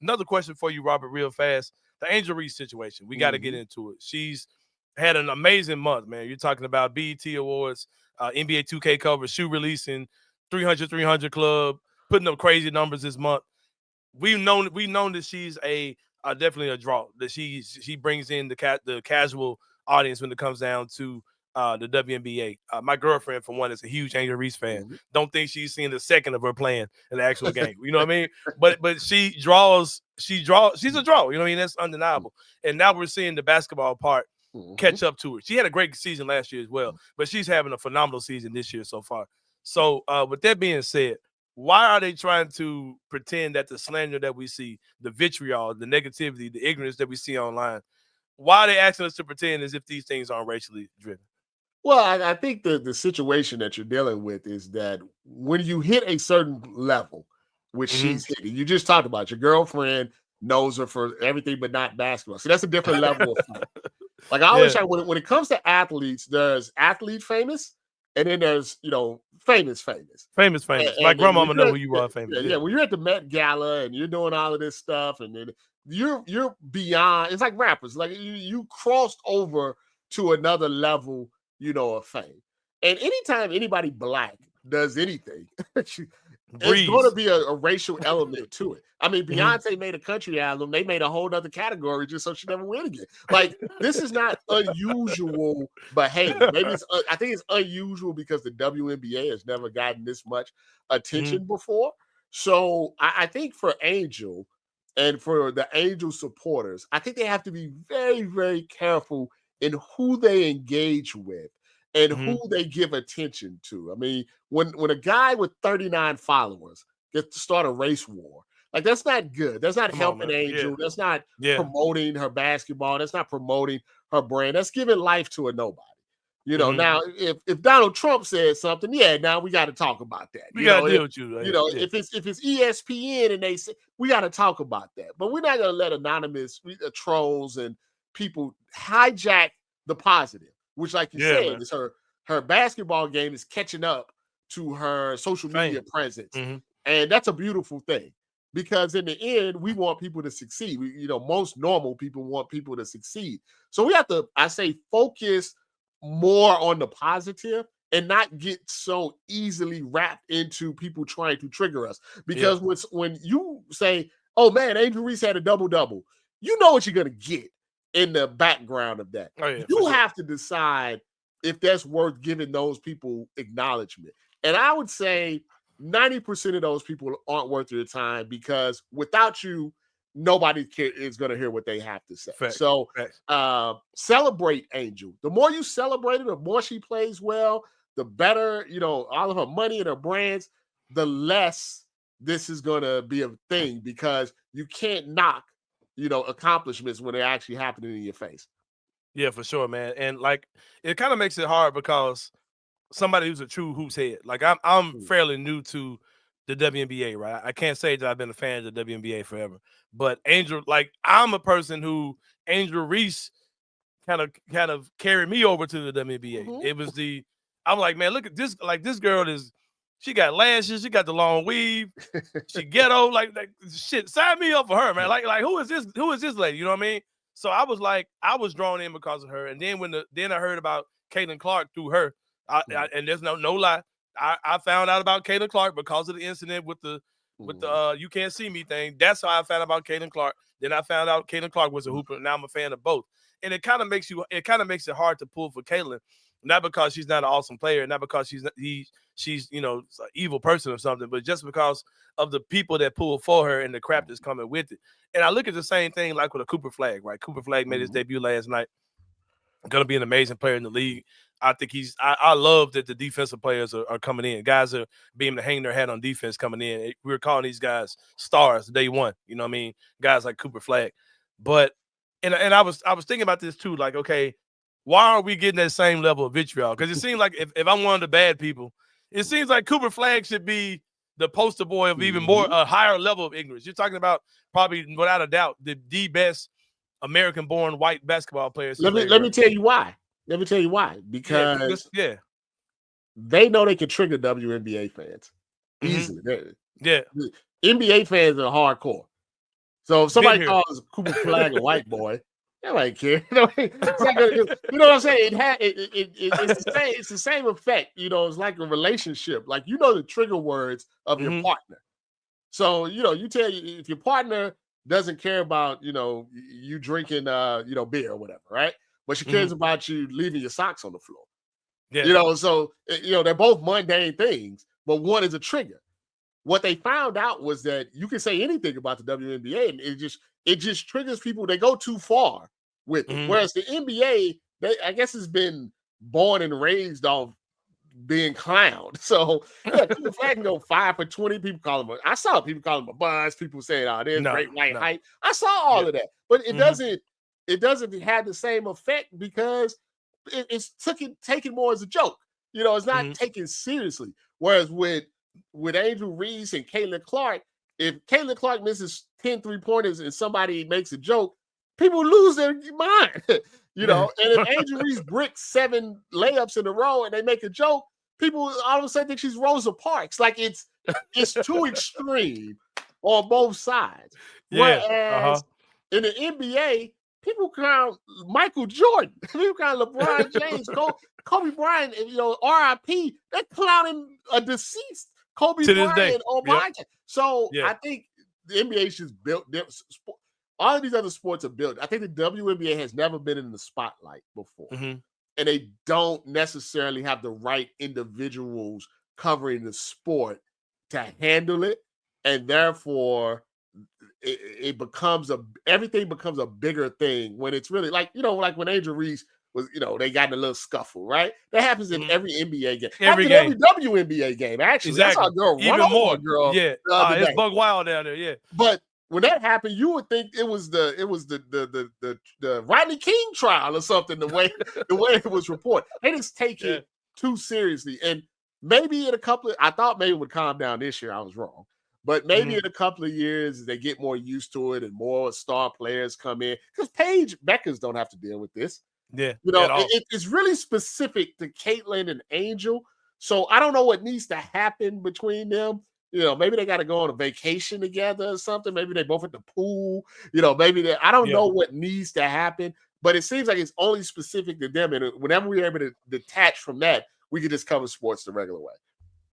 Another question for you, Robert, real fast. The Angel Reese situation. We got to get into it. She's had an amazing month, man. You're talking about BET Awards, NBA 2K cover, shoe releasing, 300 Club, putting up crazy numbers this month. We've known that she's definitely a draw. That she brings in the casual audience when it comes down to the WNBA. My girlfriend, for one, is a huge Angel Reese fan. Don't think she's seen the second of her playing in the actual game. You know what I mean? But she draws. She's a draw. You know what I mean? That's undeniable. And now we're seeing the basketball part catch up to her. She had a great season last year as well, but she's having a phenomenal season this year so far. So with that being said, why are they trying to pretend that the slander that we see, the vitriol, the negativity, the ignorance that we see online, why are they asking us to pretend as if these things aren't racially driven? Well, I think the situation that you're dealing with is that when you hit a certain level, which she's hitting, you just talked about, your girlfriend knows her for everything but not basketball. So that's a different level of fun. Like I always say, when it comes to athletes, there's athlete famous, and then there's, famous. My grandmama know who you are, famous. Yeah, when you're at the Met Gala and you're doing all of this stuff, and then you're beyond. It's like rappers, like you crossed over to another level, of fame. And anytime anybody black does anything, it's going to be a racial element to it. I mean, Beyonce made a country album. They made a whole other category just so she never win again. Like, this is not unusual behavior. Maybe I think it's unusual because the WNBA has never gotten this much attention before. So I think for Angel and for the Angel supporters, I think they have to be very, very careful in who they engage with and who they give attention to. I mean, when a guy with 39 followers gets to start a race war, like, that's not good. That's not helping Angel. That's not promoting her basketball. That's not promoting her brand. That's giving life to a nobody. Now if Donald Trump says something, now we got to talk about that. We got to deal with you. If it's ESPN and they say, we got to talk about that. But we're not going to let anonymous trolls and people hijack the positive, which, like you said, is her basketball game is catching up to her social media presence. And that's a beautiful thing, because in the end, we want people to succeed. Most normal people want people to succeed. So we have to, I say, focus more on the positive and not get so easily wrapped into people trying to trigger us. Because when you say, oh man, Angel Reese had a double-double, you know what you're going to get in the background of that. You have to decide if that's worth giving those people acknowledgement. And I would say 90% of those people aren't worth your time, because without you, nobody is going to hear what they have to say. So celebrate Angel. The more you celebrate her, the more she plays well, the better, all of her money and her brands, the less this is going to be a thing, because you can't knock accomplishments when they're actually happening in your face. Yeah, for sure, man. And like, it kind of makes it hard because somebody who's a true hoops head, like I'm fairly new to the WNBA, right? I can't say that I've been a fan of the WNBA forever, but Angel, like, I'm a person who Angel Reese kind of carried me over to the WNBA. It was I'm like, man, look at this. Like, this girl she got lashes, she got the long weave, she ghetto, like shit. Sign me up for her, man. Like who is this lady? You know what I mean? So I was drawn in because of her. And then then I heard about Caitlin Clark through her. And there's no lie. I found out about Caitlin Clark because of the incident with the you can't see me thing. That's how I found out about Caitlin Clark. Then I found out Caitlin Clark was a hooper, and now I'm a fan of both. And it kind of makes it hard to pull for Caitlin, not because she's not an awesome player, not because she's an evil person or something, but just because of the people that pull for her and the crap that's coming with it. And I look at the same thing like with a Cooper Flagg, right? Cooper Flagg made his debut last night. Going to be an amazing player in the league. I think I love that the defensive players are coming in. Guys are being able to hang their hat on defense coming in. We're calling these guys stars day one. You know what I mean? Guys like Cooper Flagg. But and I was thinking about this too. Like, okay, why are we getting that same level of vitriol? Because it seems like if I'm one of the bad people, it seems like Cooper Flagg should be the poster boy of even more a higher level of ignorance. You're talking about probably without a doubt the best American-born white basketball players. Let me tell you why. Because they know they can trigger WNBA fans easily. NBA fans are hardcore. So if somebody calls Cooper Flagg a white boy, they might care. You know what I'm saying? It's the same effect. You know, it's like a relationship. Like, you know, the trigger words of your partner. So, you know, you tell you if your partner doesn't care about, you know, you drinking, you know, beer or whatever, right? But she cares about you leaving your socks on the floor. Yeah. You know, so, you know, they're both mundane things, but one is a trigger. What they found out was that you can say anything about the WNBA, and it just triggers people. They go too far with it. Whereas the NBA, I guess, has been born and raised off being clowned. So yeah, Cooper Flagg can go 5 for 20. People call him. I saw people call him a buzz. People saying, "Oh, there's great white hype." I saw all of that, but it doesn't. It doesn't have the same effect because it's taken more as a joke. You know, it's not taken seriously. Whereas with Angel Reese and Caitlin Clark, if Caitlin Clark misses 10 3-pointers and somebody makes a joke, people lose their mind. You know, and if Angel Reese bricks 7 layups in a row and they make a joke, people all of a sudden think she's Rosa Parks. Like, it's too extreme on both sides. Whereas in the NBA, people crown Michael Jordan, people crown LeBron James, Kobe Bryant, you know, RIP. They're clowning a deceased Kobe Bryant on my. So I think the NBA should built. All of these other sports are built. I think the WNBA has never been in the spotlight before, and they don't necessarily have the right individuals covering the sport to handle it, and therefore everything becomes a bigger thing when it's really like, you know, like when Angel Reese was, you know, they got in a little scuffle, right? That happens in every NBA game, every WNBA game. Actually, that's our girl even run more, over girl. Yeah, it's bug wild down there. Yeah, but when that happened, you would think it was the Rodney King trial or something. The way it was reported, they just take it too seriously. And maybe in a couple of, I thought maybe it would calm down this year. I was wrong. But maybe in a couple of years, they get more used to it and more star players come in. Because Paige Beckers don't have to deal with this. Yeah. You know, it's really specific to Caitlin and Angel. So I don't know what needs to happen between them. You know, maybe they got to go on a vacation together or something. Maybe they both at the pool. You know, maybe I don't know what needs to happen. But it seems like it's only specific to them. And whenever we're able to detach from that, we can just cover sports the regular way.